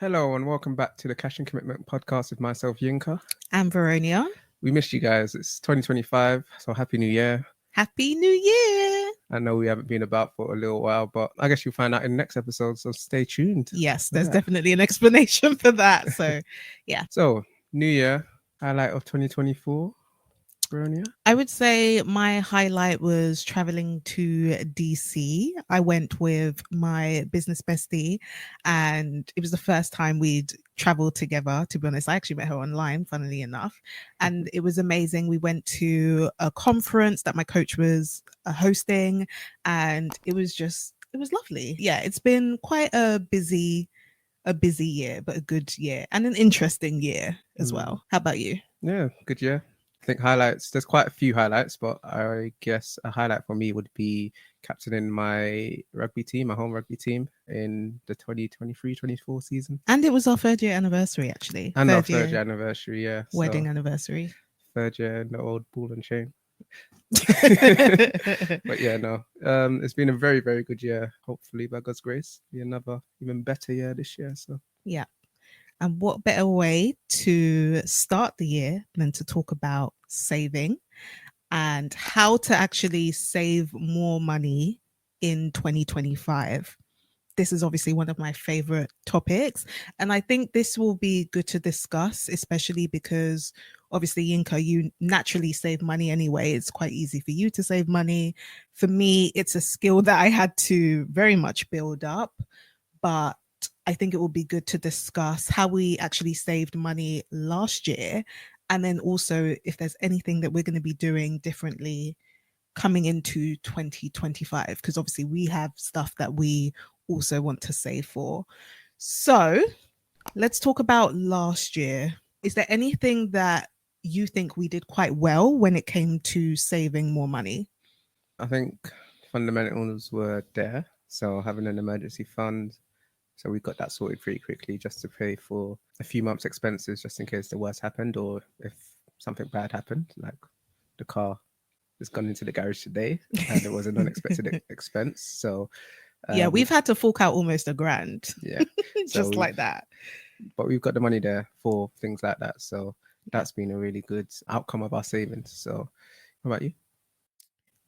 Hello and welcome back to the Cash and Commitment podcast with myself, Yinka. And Veronia. We missed you guys. It's 2025, so Happy New Year. Happy New Year. I know we haven't been about for a little while, but I guess you'll find out in the next episode, so stay tuned. Yes, there's definitely an explanation for that. So, yeah. So, New Year, highlight of 2024, Veronia? I would say my highlight was traveling to DC. I went with my business bestie, and it was the first time we'd traveled together. To be honest, I actually met her online, funnily enough, and it was amazing. We went to a conference that my coach was hosting, and it was lovely. Yeah, it's been quite a busy year, but a good year and an interesting year as well. How about you? Yeah, good year. I think highlights, there's quite a few highlights, but I guess a highlight for me would be captaining my rugby team, my home rugby team in the 2023-24 season. And it was our 3rd year anniversary, actually. And our 3rd year anniversary, yeah. Wedding anniversary. 3rd year in the old ball and chain. But yeah, no, it's been a very, very good year. Hopefully, by God's grace, be another even better year this year. So yeah. And what better way to start the year than to talk about saving and how to actually save more money in 2025. This is obviously one of my favorite topics. And I think this will be good to discuss, especially because obviously, Yinka, you naturally save money anyway. It's quite easy for you to save money. For me, it's a skill that I had to very much build up. But I think it will be good to discuss how we actually saved money last year. And then also if there's anything that we're going to be doing differently coming into 2025, because obviously we have stuff that we also want to save for. So let's talk about last year. Is there anything that you think we did quite well when it came to saving more money? I think fundamentals were there. So having an emergency fund. So we got that sorted pretty quickly just to pay for a few months' expenses just in case the worst happened or if something bad happened, like the car has gone into the garage today and it was an unexpected expense. So yeah, we've had to fork out almost $1,000. Yeah. Just like that. But we've got the money there for things like that. So that's been a really good outcome of our savings. So how about you?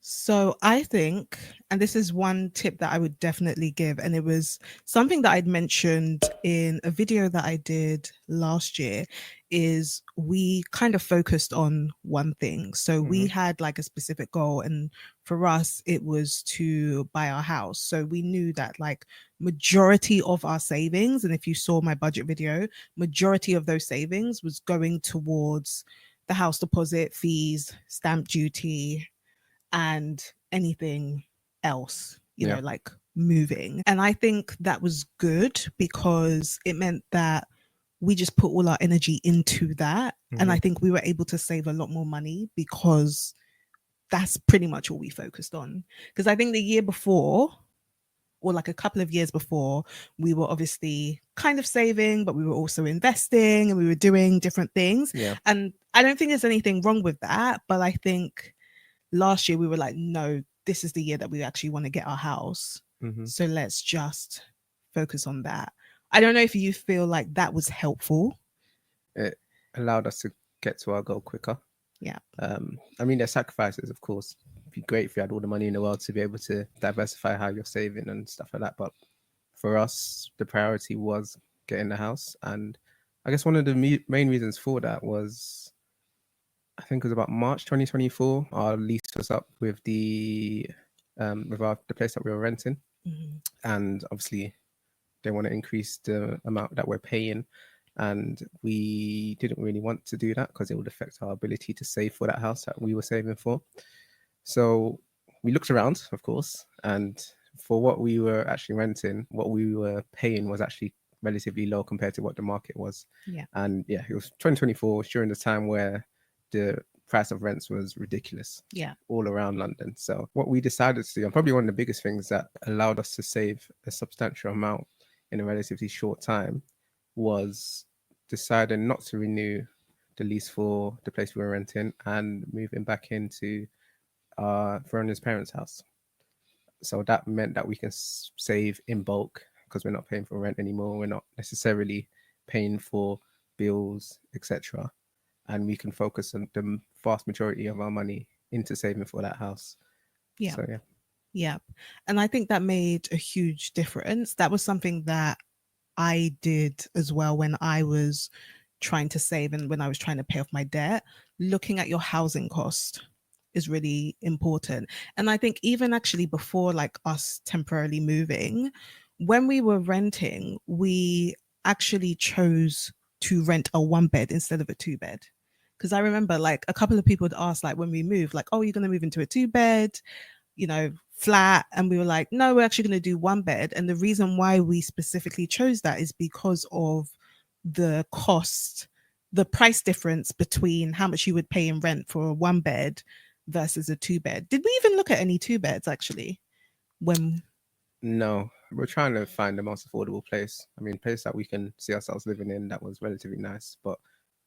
So I think, and this is one tip that I would definitely give, and it was something that I'd mentioned in a video that I did last year, is we kind of focused on one thing. So we had like a specific goal, and for us, it was to buy our house. So we knew that like majority of our savings, and if you saw my budget video, majority of those savings was going towards the house deposit, fees, stamp duty, and anything else, you know, like moving. And I think that was good because it meant that we just put all our energy into that. And I think we were able to save a lot more money because that's pretty much all we focused on. Because I think the year before, or like a couple of years before, we were obviously kind of saving, but we were also investing and we were doing different things. Yeah. And I don't think there's anything wrong with that, but I think last year we were like, no, this is the year that we actually want to get our house. So let's just focus on that. I don't know if you feel like that was helpful. It allowed us to get to our goal quicker. Yeah. I mean, there's sacrifices, of course. It'd be great if you had all the money in the world to be able to diversify how you're saving and stuff like that. But for us, the priority was getting the house. And I guess one of the main reasons for that was, I think it was about March 2024. Our lease was up with the place that we were renting, and obviously they want to increase the amount that we're paying, and we didn't really want to do that because it would affect our ability to save for that house that we were saving for. So we looked around, of course, and for what we were actually renting, what we were paying was actually relatively low compared to what the market was. Yeah. And yeah, it was 2024 during the time where the price of rents was ridiculous. Yeah. All around London. So what we decided to do, and probably one of the biggest things that allowed us to save a substantial amount in a relatively short time, was deciding not to renew the lease for the place we were renting and moving back into Veronia's parents' house. So that meant that we can save in bulk because we're not paying for rent anymore. We're not necessarily paying for bills, etc. And we can focus on the vast majority of our money into saving for that house. Yeah. So yeah. Yeah. And I think that made a huge difference. That was something that I did as well when I was trying to save and when I was trying to pay off my debt. Looking at your housing cost is really important. And I think even actually before like us temporarily moving, when we were renting, we actually chose to rent a one bed instead of a two bed. Because I remember like a couple of people had asked, like when we moved, like, oh, you're going to move into a two bed, you know, flat. And we were like, no, we're actually going to do one bed. And the reason why we specifically chose that is because of the cost, the price difference between how much you would pay in rent for a one bed versus a two bed. Did we even look at any two beds actually? When No, we're trying to find the most affordable place. I mean, place that we can see ourselves living in that was relatively nice, but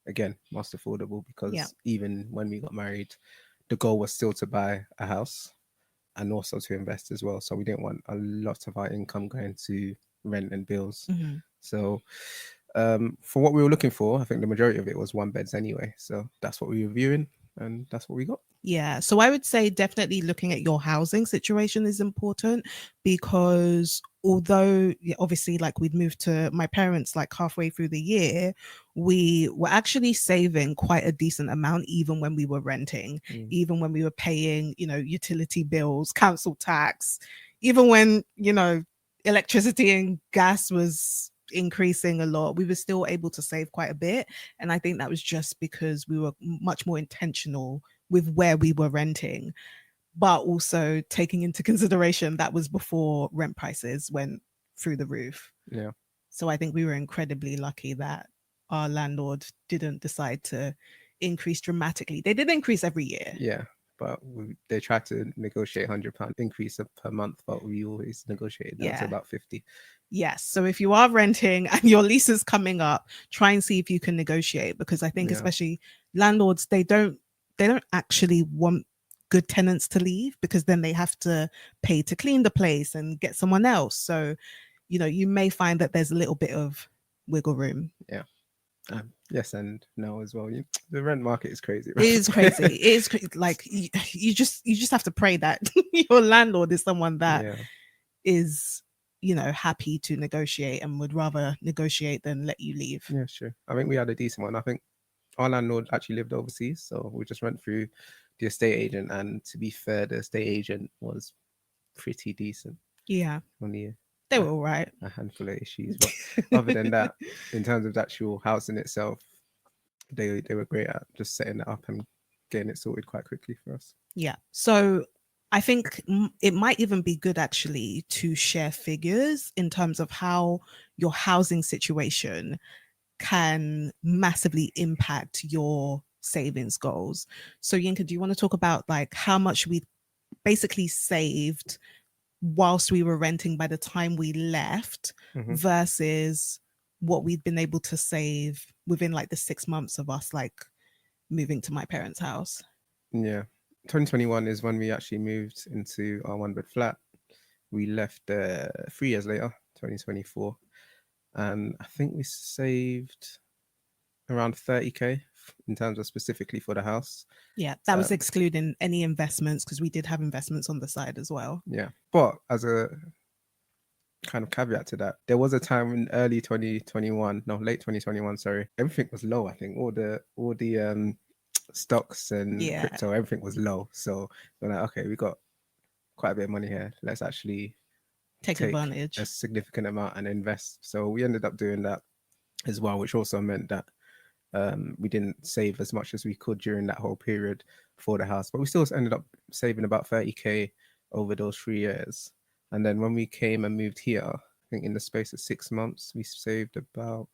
again, most affordable yeah. because even when we got married, the goal was still to buy a house and also to invest as well. So we didn't want a lot of our income going to rent and bills. Mm-hmm. So for what we were looking for, I think the majority of it was one beds anyway. So that's what we were viewing, and that's what we got. Yeah. So I would say definitely looking at your housing situation is important because although obviously like we'd moved to my parents like halfway through the year, we were actually saving quite a decent amount even when we were renting, even when we were paying, you know, utility bills, council tax, even when, you know, electricity and gas was increasing a lot, we were still able to save quite a bit. And I think that was just because we were much more intentional with where we were renting, but also taking into consideration that was before rent prices went through the roof. Yeah. So I think we were incredibly lucky that our landlord didn't decide to increase dramatically. They did increase every year. Yeah. But they tried to negotiate £100 increase per month, but we always negotiated down to Yeah. about 50. Yes. So if you are renting and your lease is coming up, try and see if you can negotiate, because I think Yeah. especially landlords, they don't actually want good tenants to leave because then they have to pay to clean the place and get someone else. So, you know, you may find that there's a little bit of wiggle room. Yeah. Yes and no as well. The rent market is crazy. It is crazy. It is like you just have to pray that your landlord is someone that Yeah. is, you know, happy to negotiate and would rather negotiate than let you leave. Yeah, sure. I think we had a decent one. I think our landlord actually lived overseas, so we just went through the estate agent, and to be fair, the estate agent was pretty decent. Yeah, Only they were all right. a handful of issues, but other than that, in terms of the actual house in itself, they were great at just setting it up and getting it sorted quite quickly for us. Yeah. So I think it might even be good actually to share figures in terms of how your housing situation can massively impact your savings goals. So Yinka, do you want to talk about like how much we basically saved whilst we were renting by the time we left versus what we'd been able to save within like the 6 months of us like moving to my parents' house? Yeah. 2021 is when we actually moved into our one bed flat. We left 3 years later, 2024. And I think we saved around 30K in terms of specifically for the house. Yeah, that was excluding any investments because we did have investments on the side as well. Yeah. But as a kind of caveat to that, there was a time in early 2021, no, late 2021, sorry, everything was low. I think all the stocks and crypto, everything was low. So we're like, okay, we got quite a bit of money here. Let's actually take advantage a significant amount and invest. So we ended up doing that as well, which also meant that we didn't save as much as we could during that whole period for the house, but we still ended up saving about 30K over those 3 years. And then when we came and moved here, I think in the space of 6 months, we saved about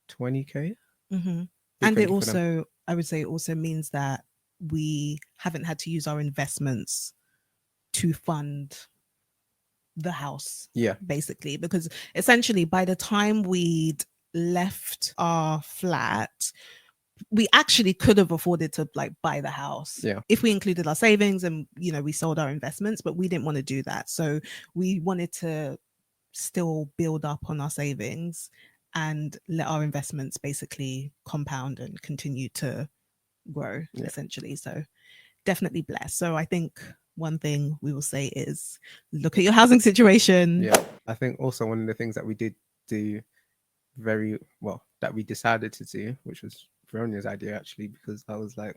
20K. And it also, I would say, it also means that we haven't had to use our investments to fund the house. Yeah. Basically, because essentially by the time we'd left our flat, we actually could have afforded to like buy the house if we included our savings and, you know, we sold our investments, but we didn't want to do that. So we wanted to still build up on our savings and let our investments basically compound and continue to grow, Yeah. essentially. So definitely blessed. So I think one thing we will say is look at your housing situation. Yeah. I think also one of the things that we did do very well, that we decided to do, which was Veronia's idea actually, because I was like,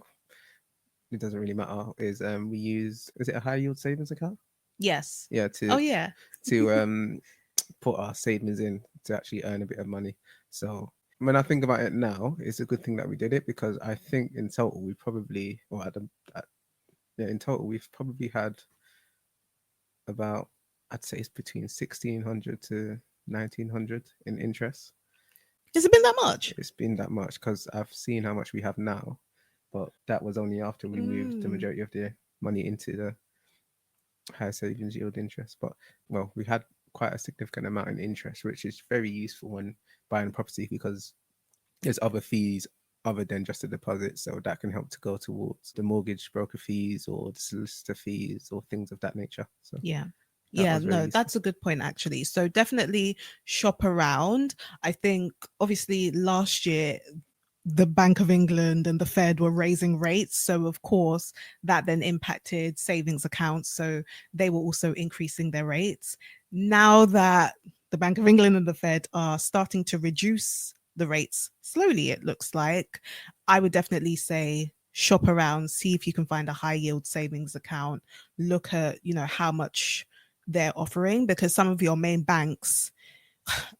it doesn't really matter, is we use, is it a high yield savings account? Yes. Yeah, Oh yeah. to put our savings in to actually earn a bit of money. So when I think about it now, it's a good thing that we did it, because I think in total we probably, or at, yeah, in total we've probably had about, I'd say it's between 1,600 to 1,900 in interest. Has it been that much? It's been that much because I've seen how much we have now, but that was only after we moved the Mm. majority of the money into the high savings yield interest. But well, we had quite a significant amount in interest, which is very useful when buying property, because there's other fees other than just a deposit, so that can help to go towards the mortgage broker fees or the solicitor fees or things of that nature. So Yeah. that Yeah, was very no, useful. that's a good point actually. So definitely shop around. I think obviously last year the Bank of England and the Fed were raising rates. So, of course, that then impacted savings accounts. So, they were also increasing their rates. Now that the Bank of England and the Fed are starting to reduce the rates slowly, it looks like, I would definitely say shop around, see if you can find a high yield savings account, look at, how much they're offering, because some of your main banks,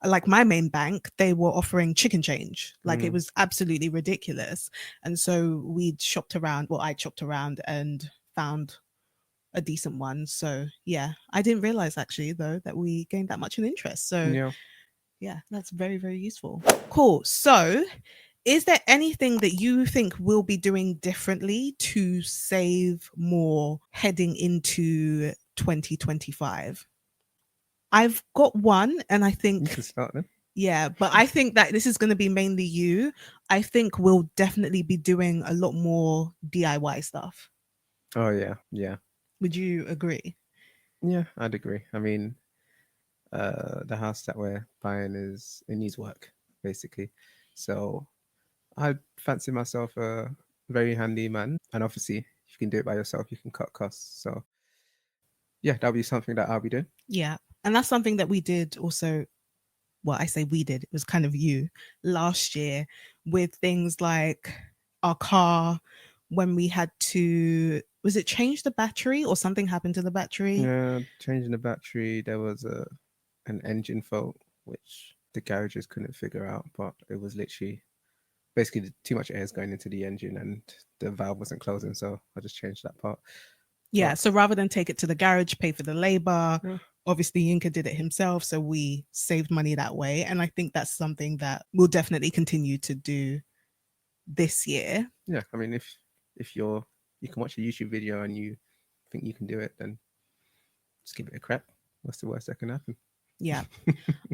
like my main bank, they were offering chicken change. Like it Mm. was absolutely ridiculous. And so we shopped around. Well, I shopped around and found a decent one. So yeah, I didn't realize actually though that we gained that much in interest. So Yeah. yeah, that's very, very useful. Cool. So is there anything that you think we'll be doing differently to save more heading into 2025? I've got one, and I You can think start then. yeah, but I think that this is going to be mainly you. I think we'll definitely be doing a lot more DIY stuff. Oh yeah, yeah, Would you agree? yeah. I'd agree. I mean, the house that we're buying is, it needs work, basically. So I fancy myself a very handy man, and obviously, if you can do it by yourself, you can cut costs. So yeah, that'll be something that I'll be doing. Yeah. And that's something that we did also. Well, I say we did, it was kind of you last year with things like our car when we had to, was it change the battery or something happened to the battery? Yeah, changing the battery. There was an engine fault which the garages couldn't figure out, but it was literally basically too much air is going into the engine and the valve wasn't closing, so I just changed that part. Yeah. But So rather than take it to the garage, pay for the labor, yeah, obviously Yinka did it himself. So we saved money that way. And I think that's something that we'll definitely continue to do this year. yeah. I mean, if you can watch a YouTube video and you think you can do it, then just give it a crack. What's the worst that can happen? Yeah.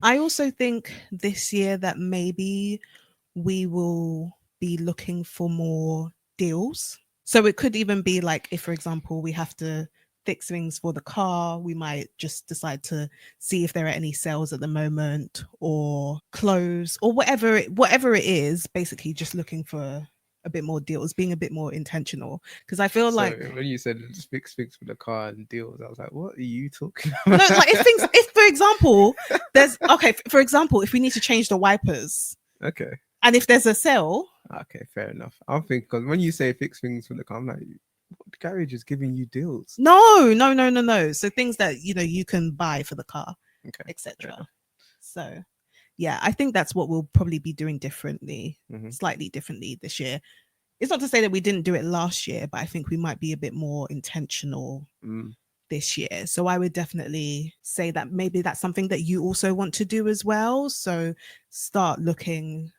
I also think this year that maybe we will be looking for more deals. So it could even be like if, for example, we have to fix things for the car, we might just decide to see if there are any sales at the moment or clothes or whatever it is, basically just looking for a bit more deals, being a bit more intentional. Because I feel So like when you said fix for the car and deals, I was like, what are you talking no, about? like if for example, there's okay, for example, if we need to change the wipers Okay. and if there's a sale. Okay, fair enough. I'll think, because when you say fix things for the car, I'm like, what, the garage is giving you deals. No, no, no, no, no. So things that you can buy for the car, Okay, fair etc. enough. So yeah, I think that's what we'll probably be doing differently, Hmm. slightly differently this year. It's not to say that we didn't do it last year, but I think we might be a bit more intentional Mm. this year. So I would definitely say that maybe that's something that you also want to do as well. So start looking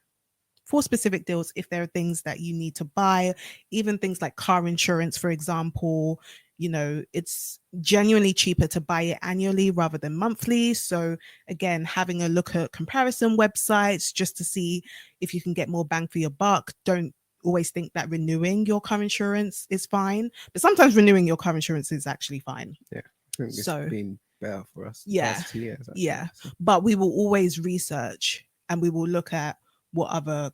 for specific deals if there are things that you need to buy, even things like car insurance, for example. It's genuinely cheaper to buy it annually rather than monthly. So again, having a look at comparison websites just to see if you can get more bang for your buck. Don't always think that renewing your car insurance is fine, but sometimes renewing your car insurance is actually fine. Yeah, I think it's So been better for us the Yeah. past 2 years, actually. Yeah. So, But we will always research and we will look at what other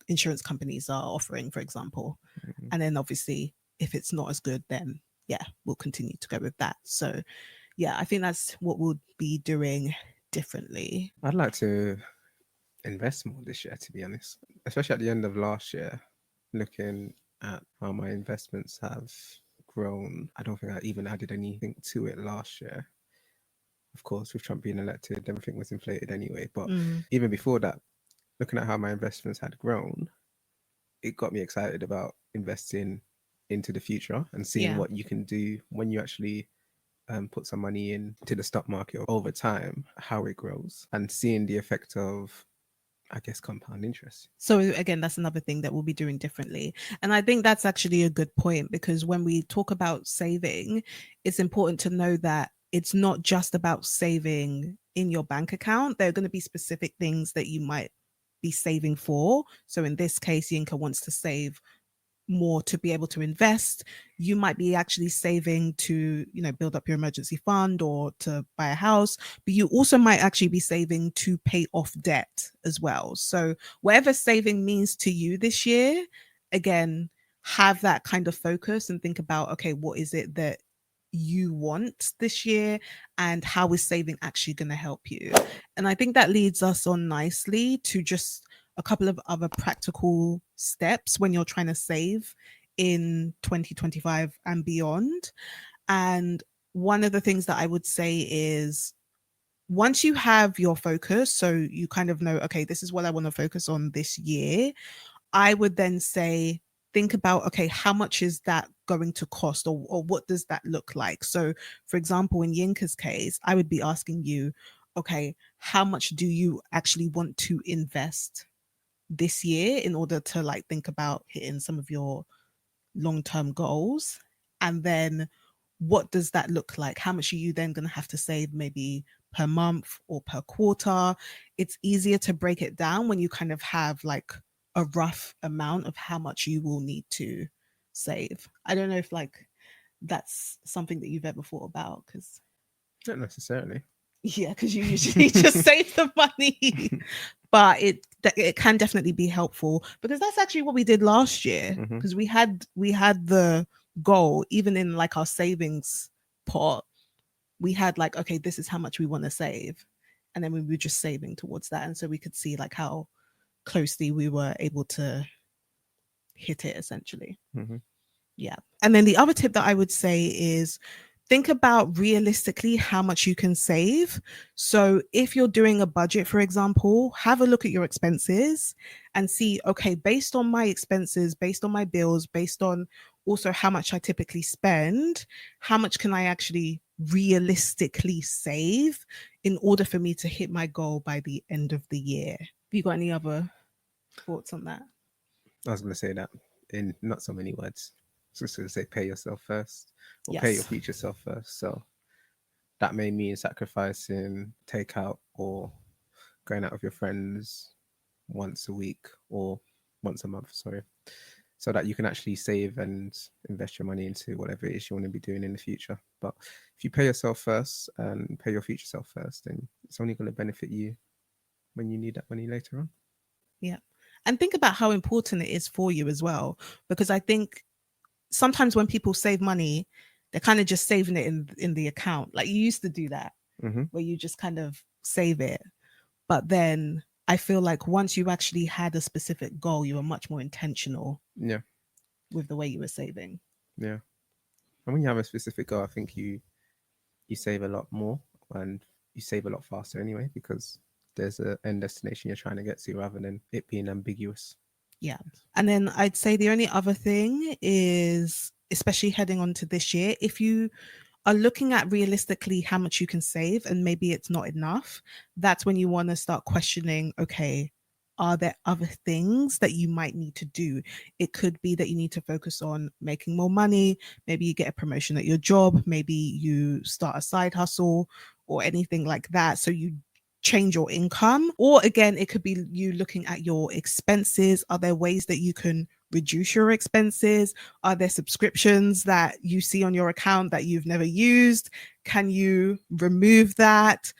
insurance companies are offering, for example. mhm. And then obviously, if it's not as good, then yeah, we'll continue to go with that. So yeah, I think that's what we'll be doing differently. I'd like to invest more this year, to be honest, especially at the end of last year, looking at how my investments have grown. I don't think I even added anything to it last year. Of course, with Trump being elected, everything was inflated anyway. But Mm, even before that, looking at how my investments had grown, it got me excited about investing into the future and seeing yeah. what you can do when you actually put some money into the stock market over time, how it grows, and seeing the effect of, I guess, compound interest. So again, that's another thing that we'll be doing differently. And I think that's actually a good point because when we talk about saving, it's important to know that it's not just about saving in your bank account. There are going to be specific things that you might be saving for. So in this case, Yinka wants to save more to be able to invest. You might be actually saving to, build up your emergency fund or to buy a house, but you also might actually be saving to pay off debt as well. So whatever saving means to you this year, again, have that kind of focus and think about, okay, what is it that you want this year and how is saving actually going to help you? And I think that leads us on nicely to just a couple of other practical steps when you're trying to save in 2025 and beyond. And one of the things that I would say is once you have your focus, so you kind of know, okay, this is what I want to focus on this year, I would then say, think about, okay, how much is that going to cost or what does that look like? So, for example, in Yinka's case, I would be asking you, okay, how much do you actually want to invest this year in order to like think about hitting some of your long-term goals? And then what does that look like? How much are you then going to have to save maybe per month or per quarter? It's easier to break it down when you kind of have like a rough amount of how much you will need to save. I don't know if like that's something that you've ever thought about because Not necessarily. yeah, because you usually just save the money. But it can definitely be helpful because that's actually what we did last year Hmm. because we had the goal even in like our savings pot. We had like, okay, this is how much we want to save, and then we were just saving towards that, and so we could see like how closely we were able to hit it essentially. Hmm. Yeah. And then the other tip that I would say is think about realistically how much you can save. So if you're doing a budget, for example, have a look at your expenses and see, okay, based on my expenses, based on my bills, based on also how much I typically spend, how much can I actually realistically save in order for me to hit my goal by the end of the year? Have you got any other thoughts on that? I was going to say that in not so many words. Just to say, pay yourself first, or pay your Yes. future self first. So that may mean sacrificing takeout or going out with your friends once a week or once a month. Sorry, so that you can actually save and invest your money into whatever it is you want to be doing in the future. But if you pay yourself first and pay your future self first, then it's only going to benefit you when you need that money later on. Yeah. And think about how important it is for you as well. Because I think sometimes when people save money, they're kind of just saving it in the account. Like you used to do that, Hmm. where you just kind of save it. But then I feel like once you actually had a specific goal, you were much more intentional Yeah, with the way you were saving. yeah. And when you have a specific goal, I think you save a lot more and you save a lot faster anyway because there's a end destination you're trying to get to rather than it being ambiguous. Yeah. And then I'd say the only other thing is, especially heading on to this year, if you are looking at realistically how much you can save and maybe it's not enough, that's when you want to start questioning, okay, are there other things that you might need to do? It could be that you need to focus on making more money. Maybe you get a promotion at your job. Maybe you start a side hustle or anything like that. So you change your income. Or again, it could be you looking at your expenses. Are there ways that you can reduce your expenses? Are there subscriptions that you see on your account that you've never used? Can you remove that?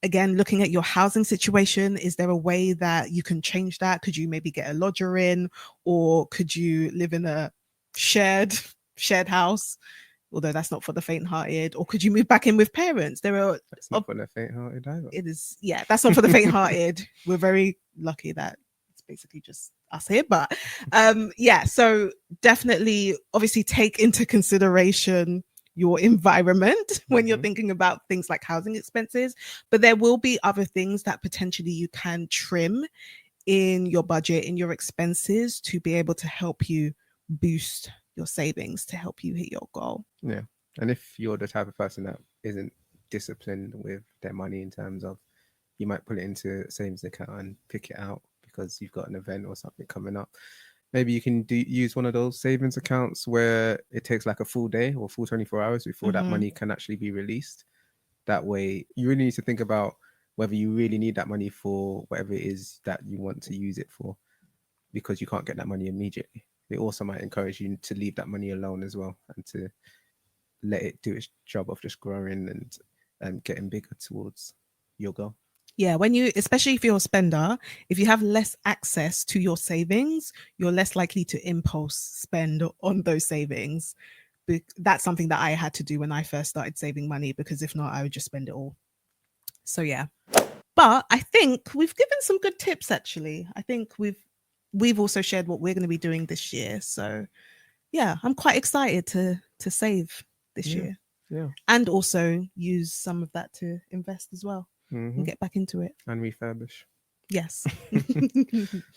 Again, looking at your housing situation, is there a way that you can change that? Could you maybe get a lodger in, or could you live in a shared house? Although that's not for the faint-hearted. Or could you move back in with parents? There are That's not for the faint-hearted either. it is, yeah, that's not for the faint-hearted. We're very lucky that it's basically just us here. But yeah, so definitely, obviously, take into consideration your environment when you're thinking about things like housing expenses. But there will be other things that potentially you can trim in your budget, in your expenses, to be able to help you boost your savings, to help you hit your goal. Yeah. And if you're the type of person that isn't disciplined with their money, in terms of, you might put it into a savings account and pick it out because you've got an event or something coming up. Maybe you can use one of those savings accounts where it takes like a full day or full 24 hours before that money can actually be released. That way, you really need to think about whether you really need that money for whatever it is that you want to use it for, because you can't get that money immediately. It also might encourage you to leave that money alone as well, and to let it do its job of just growing and getting bigger towards your goal. Yeah, when you, especially if you're a spender, if you have less access to your savings, you're less likely to impulse spend on those savings. That's something that I had to do when I first started saving money, because if not, I would just spend it all. So yeah. But I think we've given some good tips, actually. I think we've also shared what we're going to be doing this year. So yeah, I'm quite excited to save this year. Yeah. And also use some of that to invest as well and get back into it. And refurbish. Yes.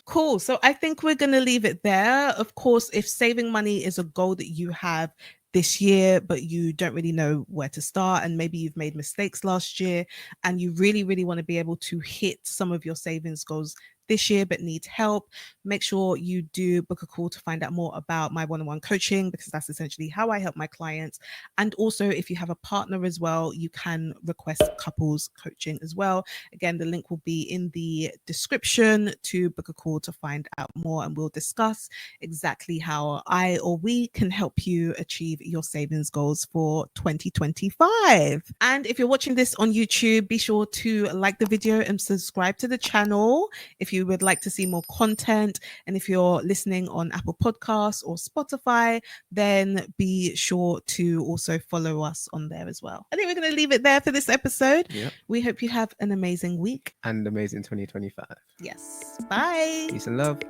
Cool. So I think we're going to leave it there. Of course, if saving money is a goal that you have this year, but you don't really know where to start, and maybe you've made mistakes last year and you really, really want to be able to hit some of your savings goals this year but need help, make sure you do book a call to find out more about my one-on-one coaching, because that's essentially how I help my clients. And also, if you have a partner as well, you can request couples coaching as well. Again, the link will be in the description to book a call to find out more, and we'll discuss exactly how I or we can help you achieve your savings goals for 2025. And if you're watching this on YouTube, be sure to like the video and subscribe to the channel if you would like to see more content. And if you're listening on Apple Podcasts or Spotify, then be sure to also follow us on there as well. I think we're going to leave it there for this episode. Yep. We hope you have an amazing week. And amazing 2025. Yes. Bye. Peace and love.